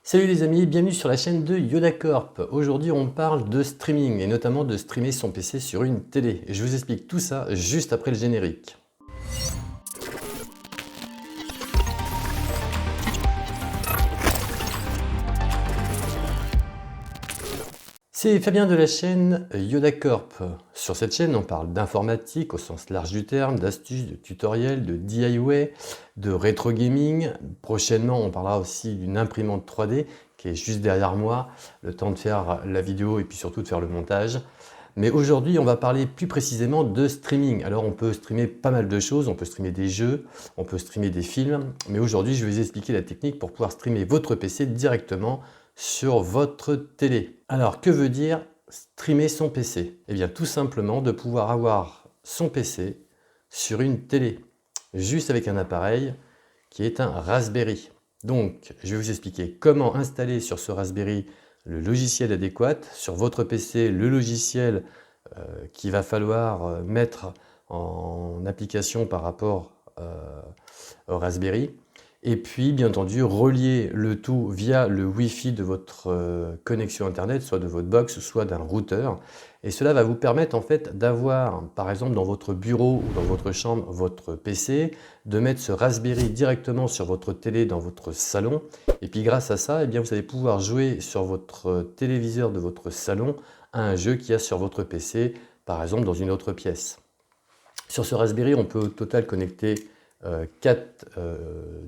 Salut les amis, bienvenue sur la chaîne de Yoda Corp. Aujourd'hui on parle de streaming et notamment de streamer son PC sur une télé. Et je vous explique tout ça juste après le générique. C'est Fabien de la chaîne Yoda Corp. Sur cette chaîne, on parle d'informatique au sens large du terme, d'astuces, de tutoriels, de DIY, de rétro gaming. Prochainement, on parlera aussi d'une imprimante 3D qui est juste derrière moi, le temps de faire la vidéo et puis surtout de faire le montage. Mais aujourd'hui, on va parler plus précisément de streaming. Alors, on peut streamer pas mal de choses, on peut streamer des jeux, on peut streamer des films, mais aujourd'hui, je vais vous expliquer la technique pour pouvoir streamer votre PC directement sur votre télé. Alors, que veut dire streamer son PC? Eh bien, tout simplement de pouvoir avoir son PC sur une télé, juste avec un appareil qui est un Raspberry. Donc, je vais vous expliquer comment installer sur ce Raspberry le logiciel adéquat, sur votre PC le logiciel qu'il va falloir mettre en application par rapport au Raspberry. Et puis, bien entendu, relier le tout via le Wi-Fi de votre connexion Internet, soit de votre box, soit d'un routeur. Et cela va vous permettre en fait d'avoir, par exemple, dans votre bureau ou dans votre chambre, votre PC, de mettre ce Raspberry directement sur votre télé dans votre salon. Et puis grâce à ça, eh bien, vous allez pouvoir jouer sur votre téléviseur de votre salon à un jeu qu'il y a sur votre PC, par exemple dans une autre pièce. Sur ce Raspberry, on peut au total connecter 4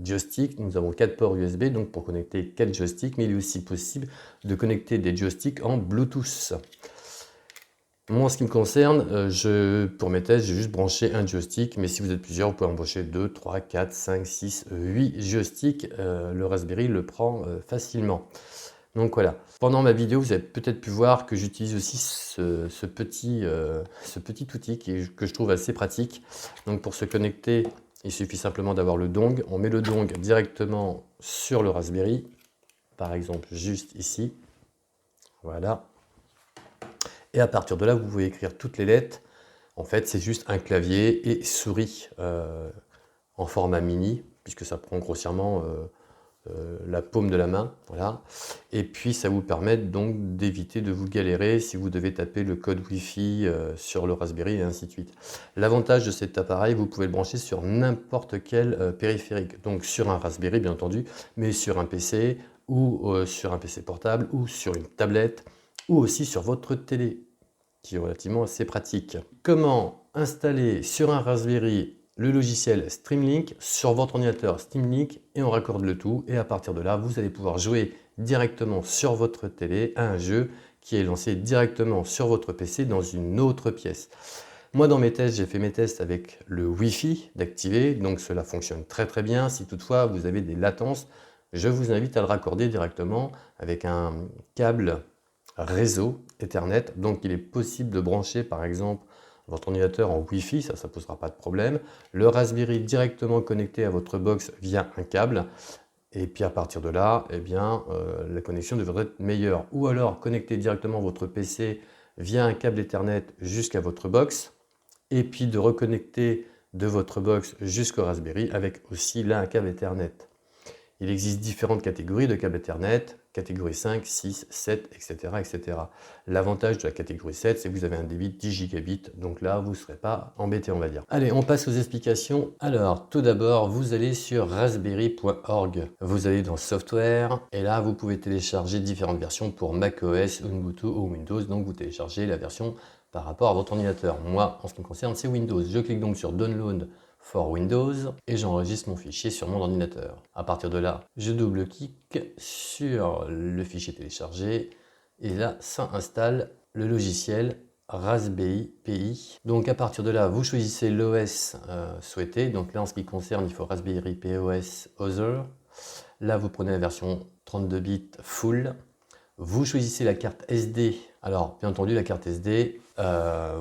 joysticks. Nous avons 4 ports USB donc pour connecter 4 joysticks, mais il est aussi possible de connecter des joysticks en Bluetooth. Moi, en ce qui me concerne, pour mes tests, j'ai juste branché un joystick, mais si vous êtes plusieurs, vous pouvez embaucher 2, 3, 4, 5, 6, 8 joysticks. Le Raspberry le prend facilement. Donc voilà. Pendant ma vidéo, vous avez peut-être pu voir que j'utilise aussi ce petit outil que je trouve assez pratique. Donc pour se connecter, il suffit simplement d'avoir le dong. On met le dong directement sur le Raspberry, par exemple juste ici. Voilà. Et à partir de là, vous pouvez écrire toutes les lettres. En fait, c'est juste un clavier et souris en format mini, puisque ça prend grossièrement la paume de la main. Voilà. Et puis, ça vous permet donc d'éviter de vous galérer si vous devez taper le code Wi-Fi sur le Raspberry et ainsi de suite. L'avantage de cet appareil, vous pouvez le brancher sur n'importe quel périphérique. Donc sur un Raspberry, bien entendu, mais sur un PC ou sur un PC portable ou sur une tablette ou aussi sur votre télé, qui est relativement assez pratique. Comment installer sur un Raspberry le logiciel Streamlink sur votre ordinateur Streamlink et on raccorde le tout et à partir de là, vous allez pouvoir jouer directement sur votre télé à un jeu qui est lancé directement sur votre PC dans une autre pièce. Moi, dans mes tests, j'ai fait mes tests avec le Wi-Fi d'activer, donc cela fonctionne très très bien. Si toutefois vous avez des latences, je vous invite à le raccorder directement avec un câble réseau Ethernet. Donc il est possible de brancher par exemple votre ordinateur en Wi-Fi, ça ne posera pas de problème. Le Raspberry directement connecté à votre box via un câble. Et puis à partir de là, eh bien, la connexion devrait être meilleure. Ou alors connecter directement votre PC via un câble Ethernet jusqu'à votre box. Et puis de reconnecter de votre box jusqu'au Raspberry avec aussi là un câble Ethernet. Il existe différentes catégories de câbles Ethernet, catégorie 5, 6, 7, etc. etc. L'avantage de la catégorie 7, c'est que vous avez un débit de 10 gigabits, donc là, vous ne serez pas embêté, on va dire. Allez, on passe aux explications. Alors, tout d'abord, vous allez sur raspberry.org. Vous allez dans Software, et là, vous pouvez télécharger différentes versions pour macOS, Ubuntu ou Windows, donc vous téléchargez la version par rapport à votre ordinateur. Moi, en ce qui me concerne, c'est Windows. Je clique donc sur Download for Windows et j'enregistre mon fichier sur mon ordinateur. À partir de là, je double-clique sur le fichier téléchargé et là, ça installe le logiciel Raspberry Pi. Donc à partir de là, vous choisissez l'OS souhaité. Donc là, en ce qui concerne, il faut Raspberry Pi OS Other. Là, vous prenez la version 32 bits full. Vous choisissez la carte SD. Alors, bien entendu, la carte SD,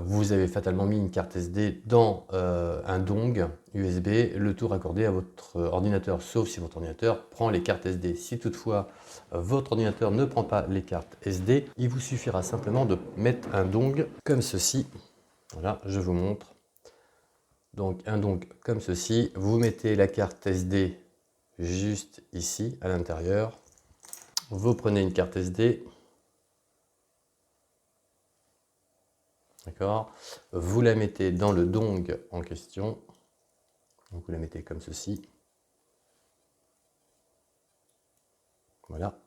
vous avez fatalement mis une carte SD dans un dong USB, le tout raccordé à votre ordinateur, sauf si votre ordinateur prend les cartes SD. Si toutefois votre ordinateur ne prend pas les cartes SD, il vous suffira simplement de mettre un dong comme ceci. Voilà, je vous montre. Donc un dong comme ceci, vous mettez la carte SD juste ici à l'intérieur. Vous prenez une carte SD, d'accord, vous la mettez dans le dong en question, donc vous la mettez comme ceci, voilà,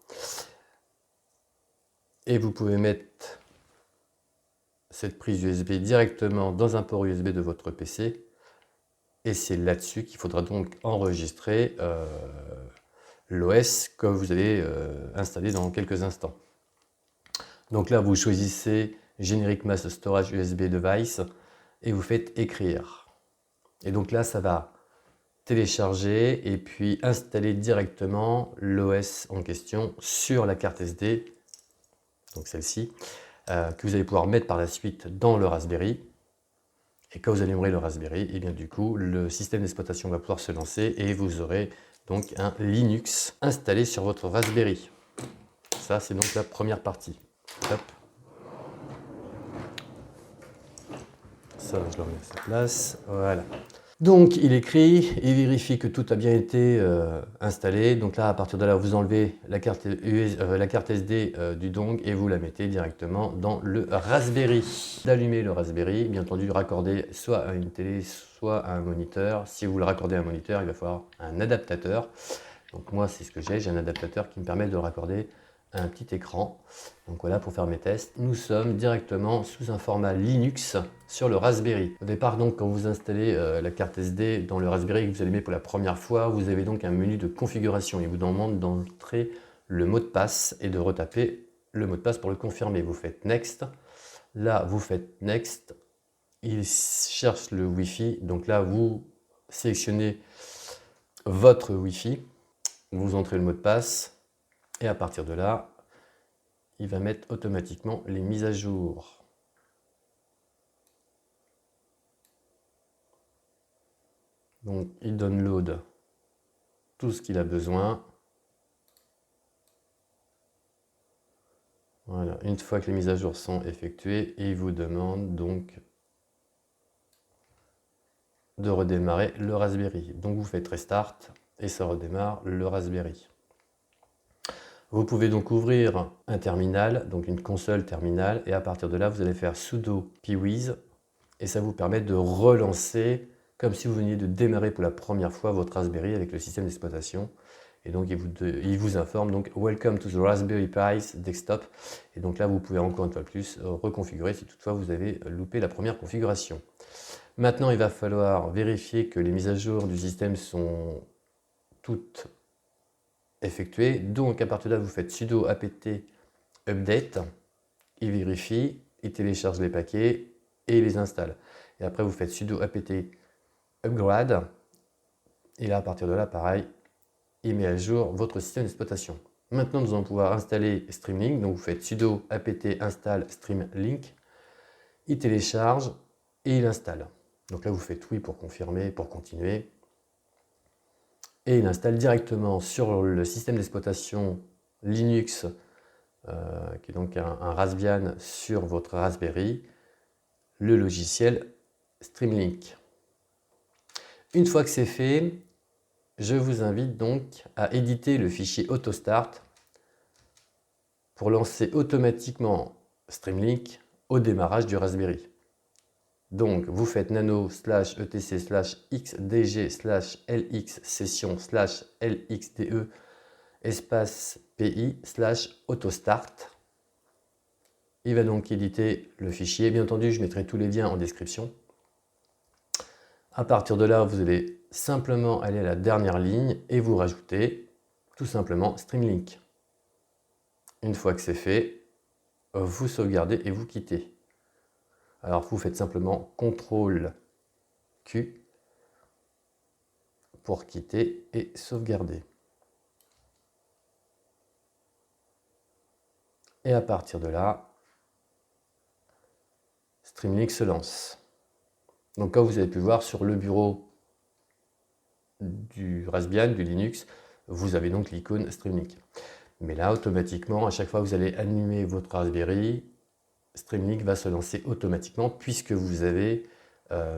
et vous pouvez mettre cette prise USB directement dans un port USB de votre PC, et c'est là-dessus qu'il faudra donc enregistrer l'OS que vous allez installer dans quelques instants. Donc là, vous choisissez Generic Mass Storage USB Device et vous faites écrire. Et donc là, ça va télécharger et puis installer directement l'OS en question sur la carte SD, donc celle-ci, que vous allez pouvoir mettre par la suite dans le Raspberry. Et quand vous allumerez le Raspberry, et bien du coup, le système d'exploitation va pouvoir se lancer et vous aurez donc un Linux installé sur votre Raspberry. Ça, c'est donc la première partie. Hop. Ça, je le remets à sa place. Voilà. Donc, il écrit, il vérifie que tout a bien été installé. Donc là, à partir de là, vous enlevez la carte SD du dong et vous la mettez directement dans le Raspberry. D'allumer le Raspberry, bien entendu, raccorder soit à une télé, soit à un moniteur. Si vous le raccordez à un moniteur, il va falloir un adaptateur. Donc moi, c'est ce que j'ai un adaptateur qui me permet de le raccorder à un petit écran. Donc voilà, pour faire mes tests, nous sommes directement sous un format Linux sur le Raspberry. Au départ, donc, quand vous installez la carte SD dans le Raspberry que vous allumez pour la première fois, vous avez donc un menu de configuration. Il vous demande d'entrer le mot de passe et de retaper le mot de passe pour le confirmer. Vous faites Next. Là, vous faites Next. Il cherche le Wi-Fi. Donc là, vous sélectionnez votre Wi-Fi. Vous entrez le mot de passe. Et à partir de là, il va mettre automatiquement les mises à jour. Donc, il download tout ce qu'il a besoin. Voilà, une fois que les mises à jour sont effectuées, il vous demande donc de redémarrer le Raspberry. Donc, vous faites Restart et ça redémarre le Raspberry. Vous pouvez donc ouvrir un terminal, donc une console terminale, et à partir de là, vous allez faire sudo piwiz, et ça vous permet de relancer, comme si vous veniez de démarrer pour la première fois votre Raspberry avec le système d'exploitation. Et donc, il vous informe, donc, Welcome to the Raspberry Pi Desktop. Et donc là, vous pouvez encore une fois plus reconfigurer si toutefois vous avez loupé la première configuration. Maintenant, il va falloir vérifier que les mises à jour du système sont toutes effectué. Donc à partir de là, vous faites sudo apt update, il vérifie, il télécharge les paquets et il les installe. Et après, vous faites sudo apt upgrade, et là, à partir de là, pareil, il met à jour votre système d'exploitation. Maintenant, nous allons pouvoir installer Streamlink. Donc vous faites sudo apt install Streamlink, il télécharge et il installe. Donc là, vous faites oui pour confirmer, pour continuer. Et il installe directement sur le système d'exploitation Linux, qui est donc un Raspbian sur votre Raspberry, le logiciel Streamlink. Une fois que c'est fait, je vous invite donc à éditer le fichier AutoStart pour lancer automatiquement Streamlink au démarrage du Raspberry. Donc, vous faites nano /etc/xdg/lx session/lxde espace pi/autostart. Il va donc éditer le fichier. Bien entendu, je mettrai tous les liens en description. À partir de là, vous allez simplement aller à la dernière ligne et vous rajoutez tout simplement Streamlink. Une fois que c'est fait, vous sauvegardez et vous quittez. Alors vous faites simplement CTRL Q pour quitter et sauvegarder. Et à partir de là, Streamlink se lance. Donc comme vous avez pu voir sur le bureau du Raspbian, du Linux, vous avez donc l'icône Streamlink. Mais là, automatiquement, à chaque fois que vous allez allumer votre Raspberry, Streamlink va se lancer automatiquement puisque vous avez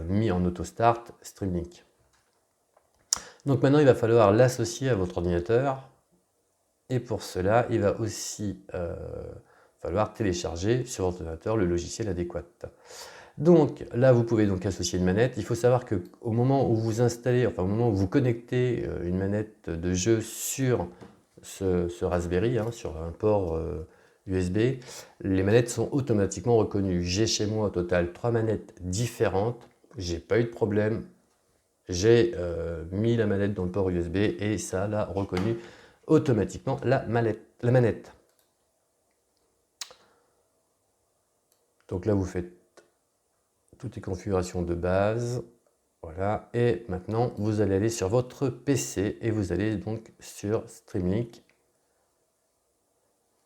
mis en auto-start Streamlink. Donc maintenant, il va falloir l'associer à votre ordinateur. Et pour cela, il va aussi falloir télécharger sur votre ordinateur le logiciel adéquat. Donc là, vous pouvez donc associer une manette. Il faut savoir qu'au moment où vous installez, enfin au moment où vous connectez une manette de jeu sur ce Raspberry, sur un port USB, les manettes sont automatiquement reconnues. J'ai chez moi au total 3 manettes différentes. J'ai pas eu de problème. J'ai mis la manette dans le port USB et ça l'a reconnu automatiquement la manette. Donc là, vous faites toutes les configurations de base. Voilà. Et maintenant, vous allez aller sur votre PC et vous allez donc sur Streamlink.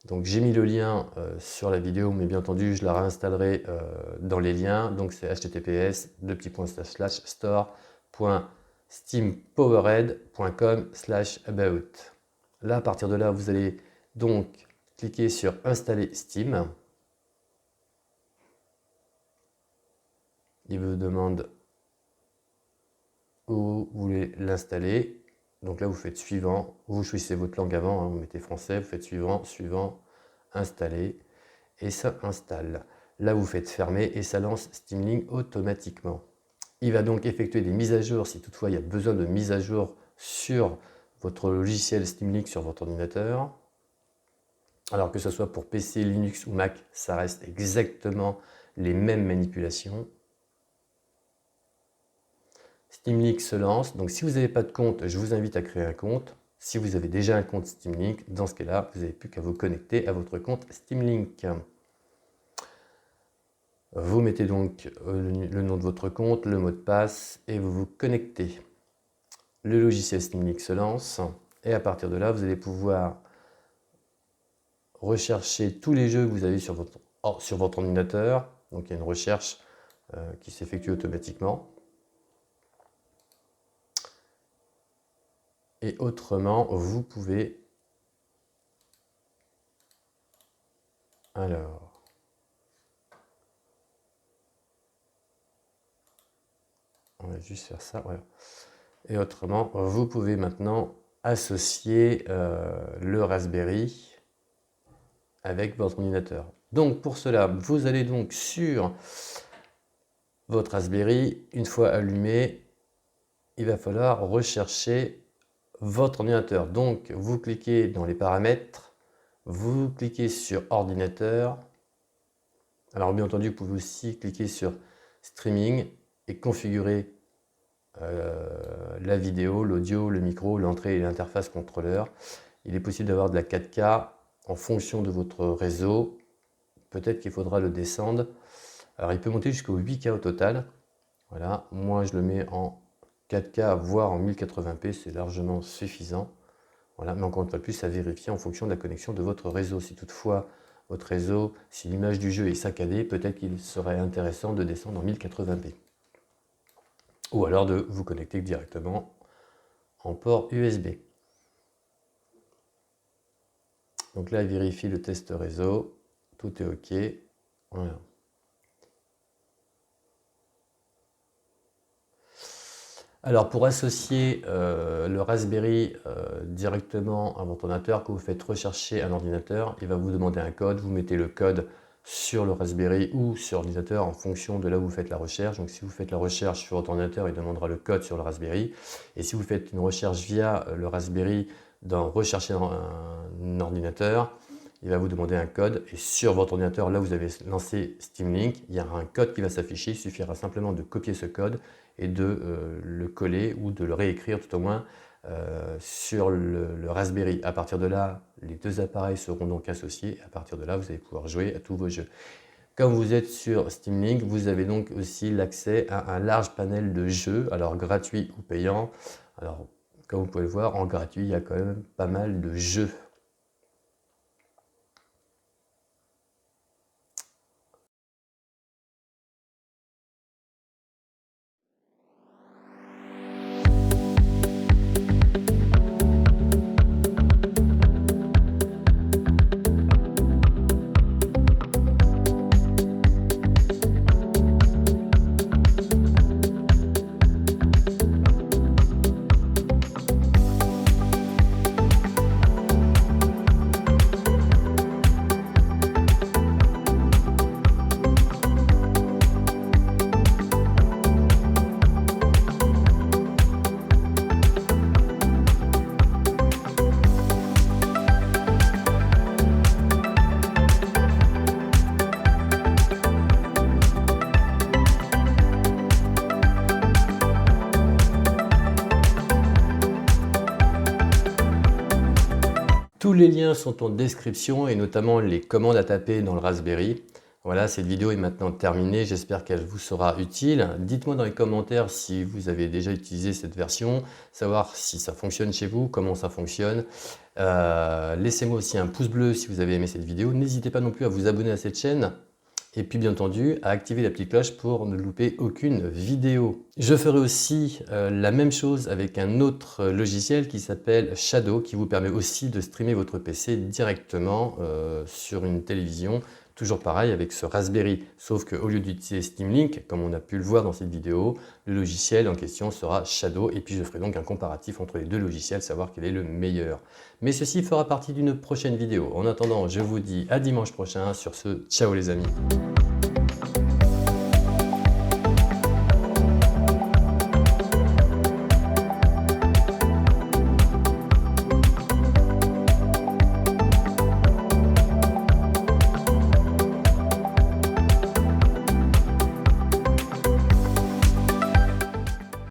Donc j'ai mis le lien sur la vidéo, mais bien entendu, je la réinstallerai dans les liens. Donc c'est https://store.steampowered.com/about. Là, à partir de là, vous allez donc cliquer sur Installer Steam. Il vous demande où vous voulez l'installer. Donc là, vous faites suivant. Vous choisissez votre langue avant. Vous mettez français, vous faites suivant, suivant, installer. Et ça installe. Là, vous faites fermer et ça lance Steam Link automatiquement. Il va donc effectuer des mises à jour si toutefois il y a besoin de mise à jour sur votre logiciel Steam Link sur votre ordinateur. Alors que ce soit pour PC, Linux ou Mac, ça reste exactement les mêmes manipulations. Steam Link se lance. Donc si vous n'avez pas de compte, je vous invite à créer un compte. Si vous avez déjà un compte Steam Link, dans ce cas-là, vous n'avez plus qu'à vous connecter à votre compte Steam Link. Vous mettez donc le nom de votre compte, le mot de passe et vous vous connectez. Le logiciel Steam Link se lance et à partir de là, vous allez pouvoir rechercher tous les jeux que vous avez sur votre ordinateur. Donc il y a une recherche qui s'effectue automatiquement. Et autrement, vous pouvez... Alors... On va juste faire ça, voilà. Et autrement, vous pouvez maintenant associer le Raspberry avec votre ordinateur. Donc pour cela, vous allez donc sur votre Raspberry. Une fois allumé, il va falloir rechercher votre ordinateur. Donc vous cliquez dans les paramètres, vous cliquez sur ordinateur. Alors bien entendu, vous pouvez aussi cliquer sur streaming et configurer la vidéo, l'audio, le micro, l'entrée et l'interface contrôleur. Il est possible d'avoir de la 4K en fonction de votre réseau. Peut-être qu'il faudra le descendre. Alors il peut monter jusqu'au 8K au total. Voilà, moi je le mets en 4K, voire en 1080p, c'est largement suffisant. Voilà, mais encore une fois de plus, à vérifier en fonction de la connexion de votre réseau. Si toutefois votre réseau, si l'image du jeu est saccadée, peut-être qu'il serait intéressant de descendre en 1080p. Ou alors de vous connecter directement en port USB. Donc là, il vérifie le test réseau. Tout est OK. Voilà. Alors pour associer le Raspberry directement à votre ordinateur, quand vous faites rechercher un ordinateur, il va vous demander un code. Vous mettez le code sur le Raspberry ou sur l'ordinateur en fonction de là où vous faites la recherche. Donc si vous faites la recherche sur votre ordinateur, il demandera le code sur le Raspberry. Et si vous faites une recherche via le Raspberry dans rechercher un ordinateur, il va vous demander un code. Et sur votre ordinateur, là où vous avez lancé Steam Link, il y aura un code qui va s'afficher. Il suffira simplement de copier ce code et de le coller ou de le réécrire tout au moins sur le Raspberry. À partir de là, les deux appareils seront donc associés. À partir de là, vous allez pouvoir jouer à tous vos jeux. Quand vous êtes sur Steam Link, vous avez donc aussi l'accès à un large panel de jeux, alors gratuits ou payants. Alors, comme vous pouvez le voir, en gratuit, il y a quand même pas mal de jeux. Tous les liens sont en description et notamment les commandes à taper dans le Raspberry. Voilà, cette vidéo est maintenant terminée, j'espère qu'elle vous sera utile. Dites-moi dans les commentaires si vous avez déjà utilisé cette version, savoir si ça fonctionne chez vous, comment ça fonctionne. Laissez-moi aussi un pouce bleu si vous avez aimé cette vidéo. N'hésitez pas non plus à vous abonner à cette chaîne. Et puis bien entendu, à activer la petite cloche pour ne louper aucune vidéo. Je ferai aussi la même chose avec un autre logiciel qui s'appelle Shadow, qui vous permet aussi de streamer votre PC directement sur une télévision. Toujours pareil avec ce Raspberry, sauf qu'au lieu d'utiliser Steam Link, comme on a pu le voir dans cette vidéo, le logiciel en question sera Shadow, et puis je ferai donc un comparatif entre les deux logiciels, savoir quel est le meilleur. Mais ceci fera partie d'une prochaine vidéo. En attendant, je vous dis à dimanche prochain. Sur ce, ciao les amis.